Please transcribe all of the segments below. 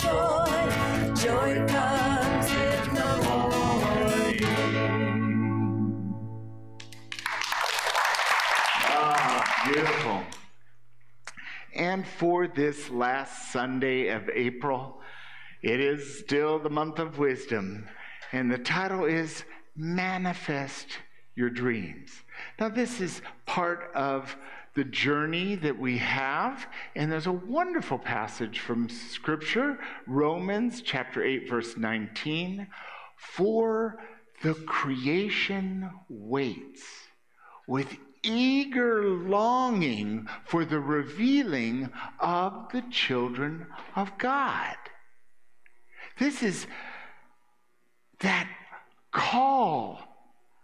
joy. Joy comes in the morning. Ah, beautiful. And for this last Sunday of April, it is still the month of wisdom, and the title is Manifest Your Dreams. Now, this is part of the journey that we have, and there's a wonderful passage from Scripture, Romans chapter 8, verse 19. For the creation waits with eager longing for the revealing of the children of God. This is that call.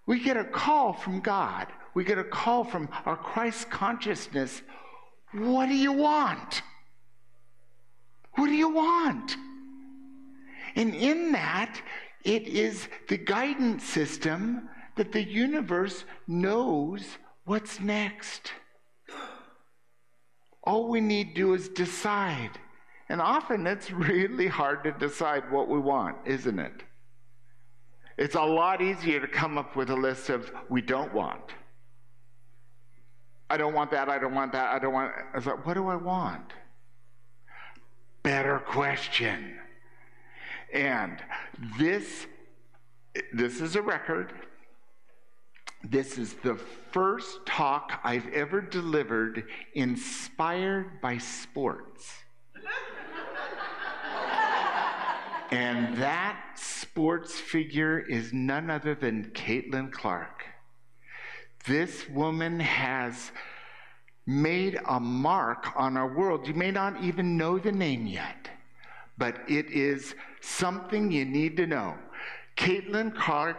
We get a call from God. We get a call from our Christ consciousness. What do you want? What do you want? And in that, it is the guidance system that the universe knows what's next. All we need to do is decide. And often it's really hard to decide what we want, isn't it? It's a lot easier to come up with a list of we don't want. I don't want that, I don't want that, I don't want... I was like, what do I want? Better question. And this is a record. This is the first talk I've ever delivered inspired by sports. And that sports figure is none other than Caitlin Clark. This woman has made a mark on our world. You may not even know the name yet, but it is something you need to know. Caitlin Clark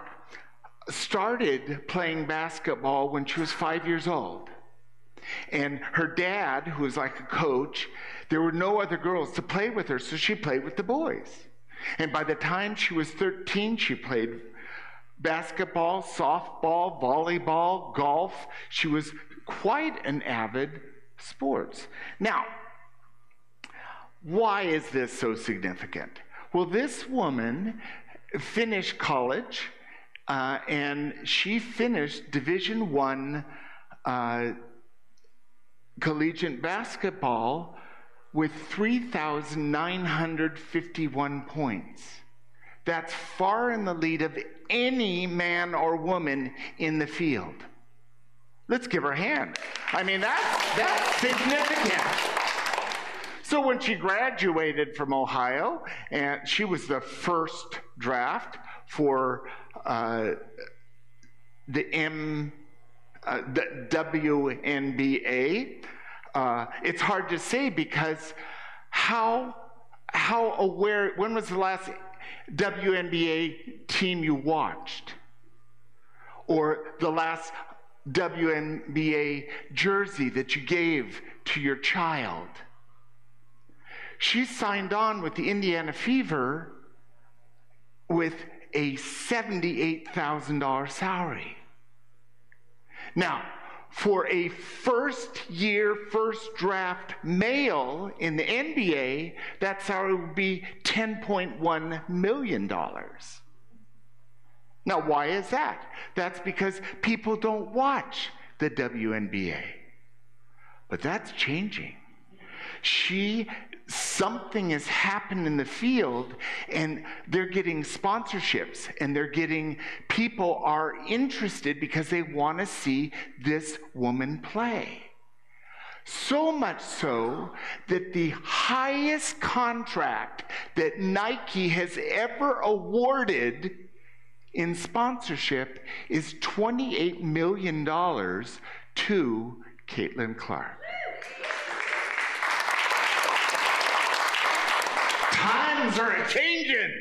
started playing basketball when she was 5 years old. And her dad, who was like a coach, there were no other girls to play with her, so she played with the boys. And by the time she was 13, she played basketball, softball, volleyball, golf. She was quite an avid sports. Now, why is this so significant? Well, this woman finished college, and she finished Division I collegiate basketball with 3,951 points. That's far in the lead of any man or woman in the field. Let's give her a hand. I mean, that's significant. So when she graduated from Ohio, and she was the first draft for the WNBA, it's hard to say because how aware, when was the last WNBA team you watched? Or the last WNBA jersey that you gave to your child? She signed on with the Indiana Fever with a $78,000 salary. Now, for a first-year, first-draft male in the NBA, that salary would be $10.1 million. Now, why is that? That's because people don't watch the WNBA. But that's changing. Something has happened in the field, and they're getting sponsorships, and people are interested because they want to see this woman play. So much so that the highest contract that Nike has ever awarded in sponsorship is $28 million to Caitlin Clark. Times are a-changing.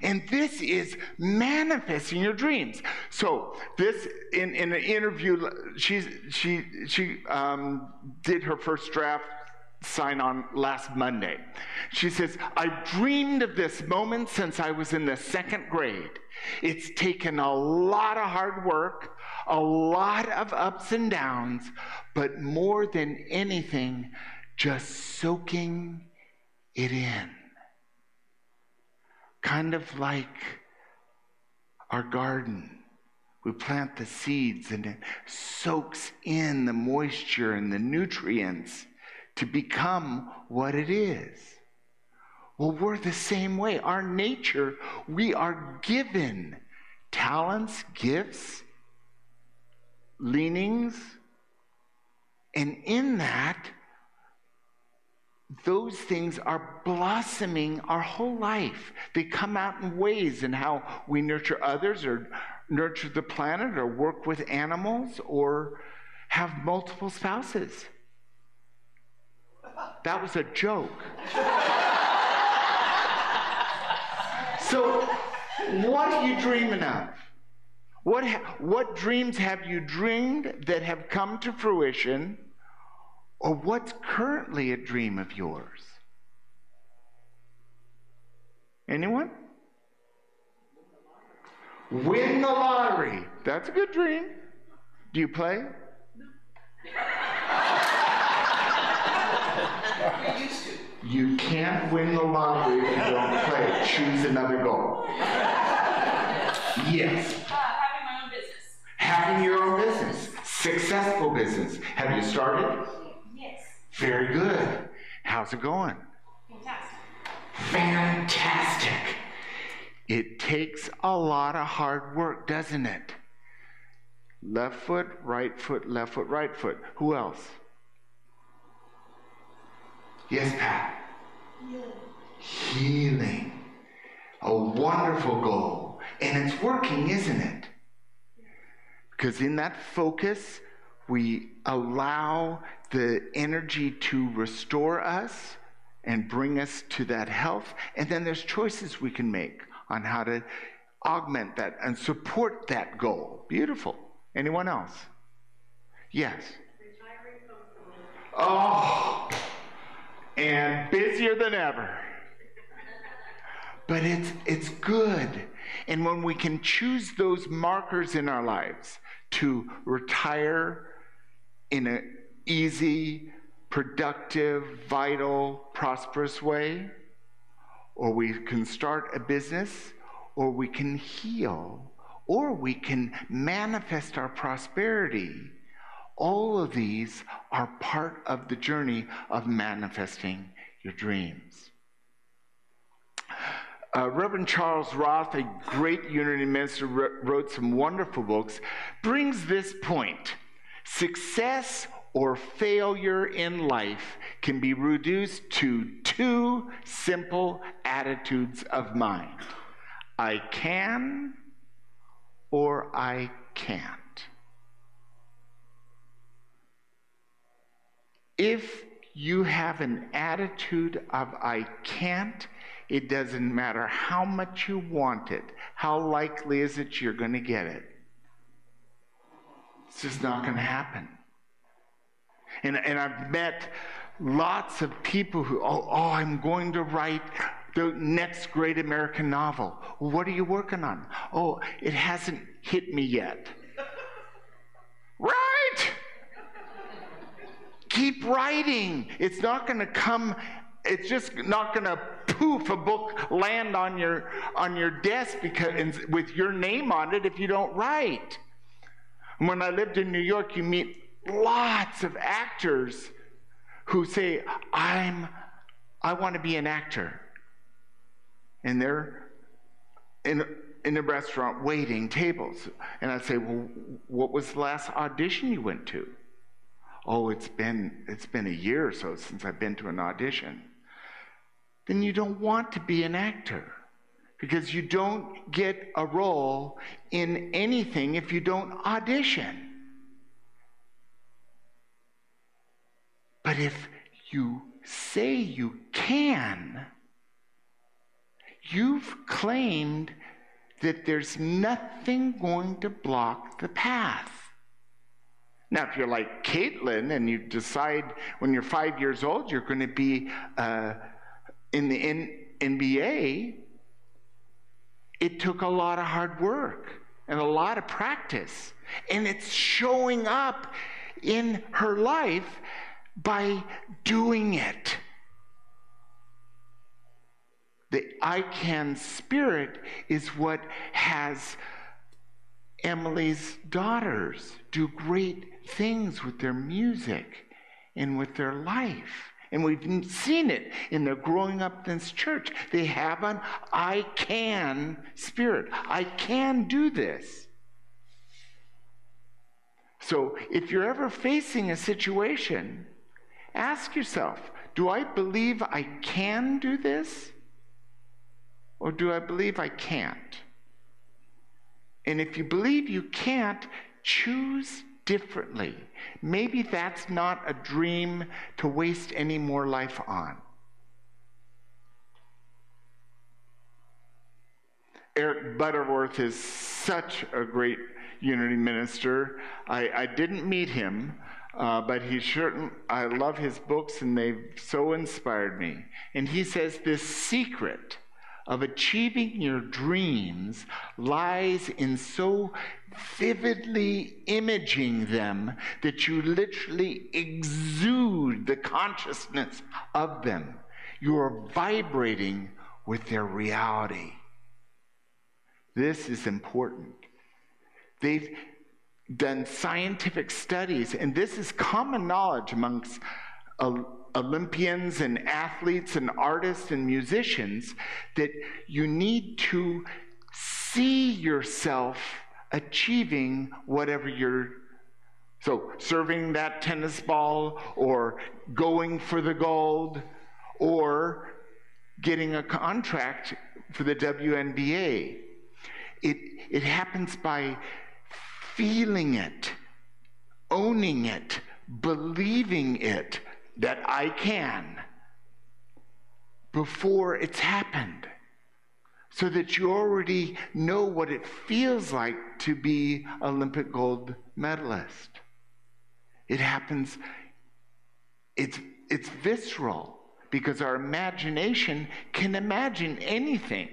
And this is manifesting your dreams. So this, in an interview, she did her first draft sign on last Monday. She says, I've dreamed of this moment since I was in the 2nd grade. It's taken a lot of hard work, a lot of ups and downs, but more than anything, just soaking it in. kind of like our garden. We plant the seeds and it soaks in the moisture and the nutrients to become what it is. Well, we're the same way. Our nature, we are given talents, gifts, leanings, and in that, those things are blossoming our whole life. They come out in ways in how we nurture others or nurture the planet or work with animals or have multiple spouses. That was a joke. So, what are you dreaming of? What dreams have you dreamed that have come to fruition? Or what's currently a dream of yours? Anyone? Win the lottery. That's a good dream. Do you play? We used to. You can't win the lottery if you don't play. Choose another goal. Yes. Having my own business. Having your own business. Successful business. Have you started? Yes. Very good. How's it going? Fantastic. Fantastic. It takes a lot of hard work, doesn't it? Left foot, right foot, left foot, right foot. Who else? Yes, Pat. Healing. A wonderful goal. And it's working, isn't it? Because in that focus, we allow the energy to restore us and bring us to that health. And then there's choices we can make on how to augment that and support that goal. Beautiful. Anyone else? Yes. Retiring comfortably. Oh, and busier than ever. But it's good. And when we can choose those markers in our lives to retire in an easy, productive, vital, prosperous way, or we can start a business, or we can heal, or we can manifest our prosperity. All of these are part of the journey of manifesting your dreams. Reverend Charles Roth, a great Unity minister, wrote some wonderful books, brings this point. Success or failure in life can be reduced to two simple attitudes of mind. I can or I can't. If you have an attitude of I can't, it doesn't matter how much you want it. How likely is it you're going to get it? It's just not going to happen. And I've met lots of people who, I'm going to write the next great American novel. Well, what are you working on? Oh, it hasn't hit me yet. Right? Keep writing. It's not going to come, it's just not going to poof, a book land on your desk because with your name on it if you don't write. And when I lived in New York, you meet lots of actors who say, I want to be an actor. And they're in a restaurant waiting tables. And I say, well, what was the last audition you went to? Oh, it's been a year or so since I've been to an audition. Then you don't want to be an actor, because you don't get a role in anything if you don't audition. But if you say you can, you've claimed that there's nothing going to block the path. Now, if you're like Caitlin and you decide when you're 5 years old you're going to be in the NBA, it took a lot of hard work and a lot of practice. And it's showing up in her life by doing it. The I can spirit is what has Emily's daughters do great things with their music and with their life. And we've seen it in their growing up in this church. They have an I can spirit. I can do this. So if you're ever facing a situation, ask yourself, do I believe I can do this? Or do I believe I can't? And if you believe you can't, choose differently. Maybe that's not a dream to waste any more life on. Eric Butterworth is such a great Unity minister. I didn't meet him, but I love his books, and they've so inspired me. And he says this secret of achieving your dreams lies in so vividly imaging them that you literally exude the consciousness of them. You are vibrating with their reality. This is important. They've done scientific studies, and this is common knowledge amongst Olympians and athletes and artists and musicians, that you need to see yourself achieving whatever so serving that tennis ball, or going for the gold, or getting a contract for the WNBA. It happens by feeling it, owning it, believing it, that I can, before it's happened, so that you already know what it feels like to be Olympic gold medalist. It happens, it's visceral, because our imagination can imagine anything.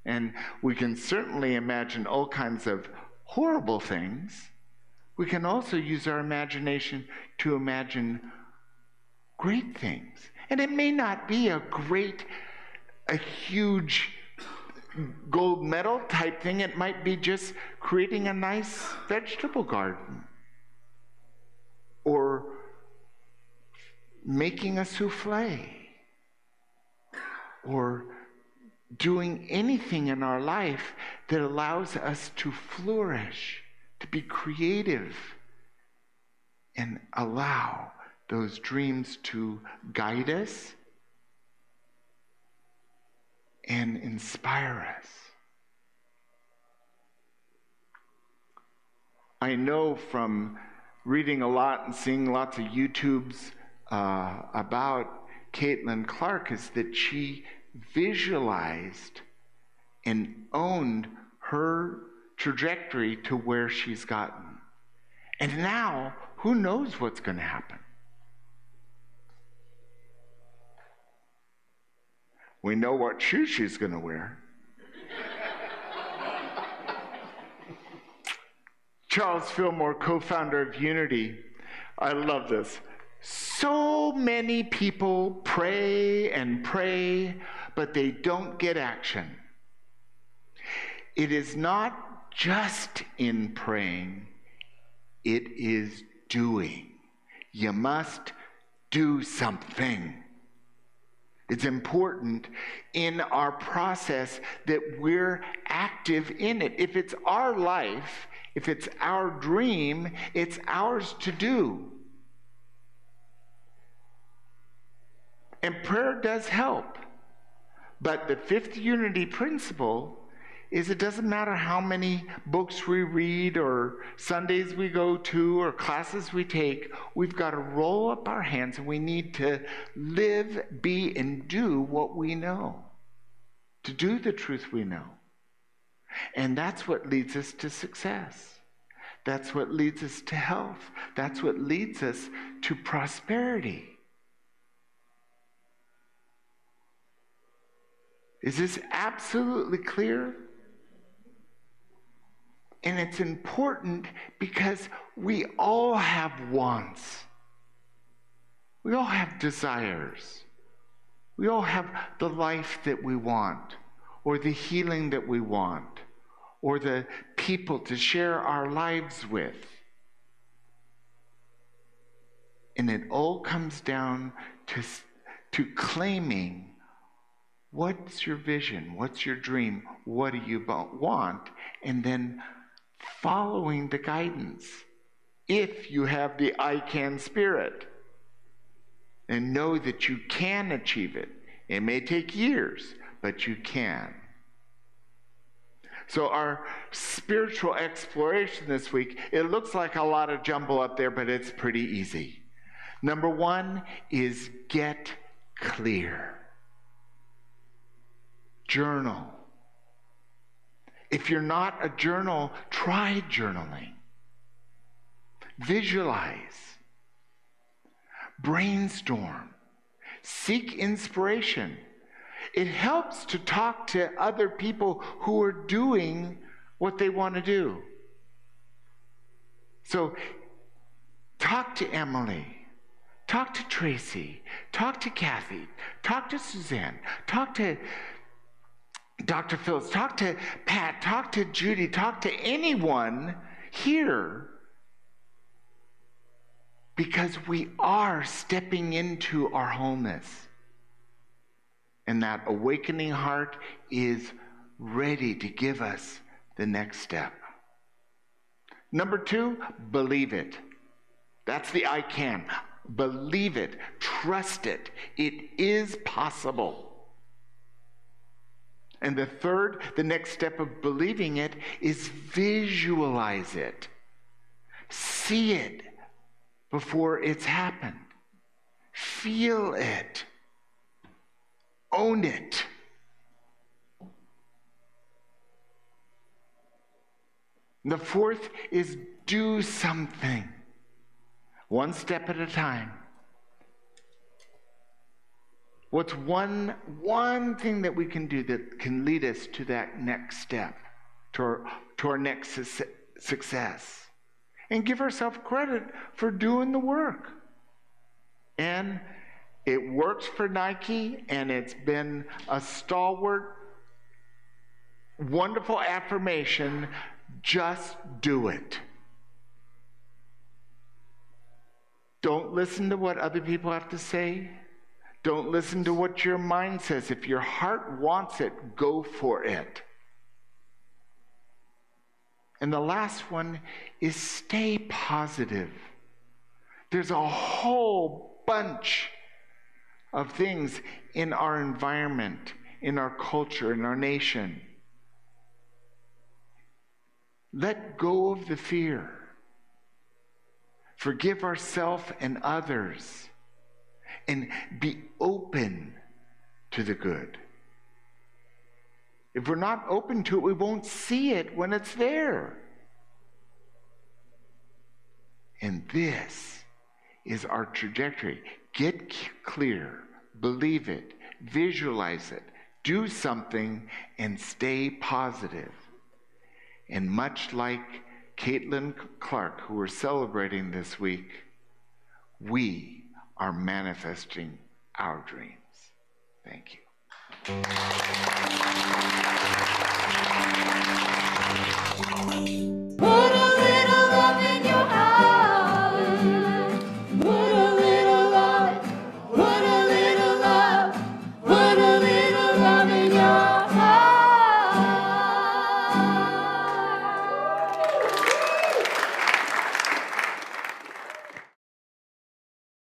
And we can certainly imagine all kinds of horrible things. We can also use our imagination to imagine great things. And it may not be a huge gold medal type thing. It might be just creating a nice vegetable garden, or making a souffle, or doing anything in our life that allows us to flourish, to be creative, and allow those dreams to guide us and inspire us. I know from reading a lot and seeing lots of YouTubes about Caitlin Clark is that she visualized and owned her trajectory to where she's gotten. And now, who knows what's going to happen? We know what shoes she's going to wear. Charles Fillmore, co-founder of Unity, I love this. So many people pray and pray, but they don't get action. It is not just in praying, it is doing. You must do something. It's important in our process that we're active in it. If it's our life, if it's our dream, it's ours to do. And prayer does help. But the fifth unity principle is it doesn't matter how many books we read or Sundays we go to or classes we take, we've got to roll up our hands, and we need to live, be, and do what we know. To do the truth we know. And that's what leads us to success. That's what leads us to health. That's what leads us to prosperity. Is this absolutely clear? And it's important because we all have wants. We all have desires. We all have the life that we want, or the healing that we want, or the people to share our lives with. And it all comes down to claiming, what's your vision? What's your dream? What do you want? And then following the guidance. If you have the I can spirit, and know that you can achieve it. It may take years, but you can. So our spiritual exploration this week, it looks like a lot of jumble up there, but it's pretty easy. Number one is get clear. Journal. If you're not a journal, try journaling. Visualize. Brainstorm. Seek inspiration. It helps to talk to other people who are doing what they want to do. So talk to Emily. Talk to Tracy. Talk to Kathy. Talk to Suzanne. Talk to Dr. Phillips. Talk to Pat. Talk to Judy. Talk to anyone here. Because we are stepping into our wholeness. And that awakening heart is ready to give us the next step. Number two, believe it. That's the I can. Believe it. Trust it. It is possible. And the third, the next step of believing it is visualize it. See it before it's happened. Feel it. Own it. The fourth is do something. One step at a time. What's one thing that we can do that can lead us to that next step, to our next success? And give ourselves credit for doing the work. And it works for Nike, and it's been a stalwart, wonderful affirmation. Just do it. Don't listen to what other people have to say. Don't listen to what your mind says. If your heart wants it, go for it. And the last one is stay positive. There's a whole bunch of things in our environment, in our culture, in our nation. Let go of the fear. Forgive ourselves and others. And be open to the good. If we're not open to it, we won't see it when it's there. And this is our trajectory. Get clear, believe it, visualize it, do something, and stay positive. And much like Caitlin Clark, who we're celebrating this week, we are manifesting our dreams. Thank you.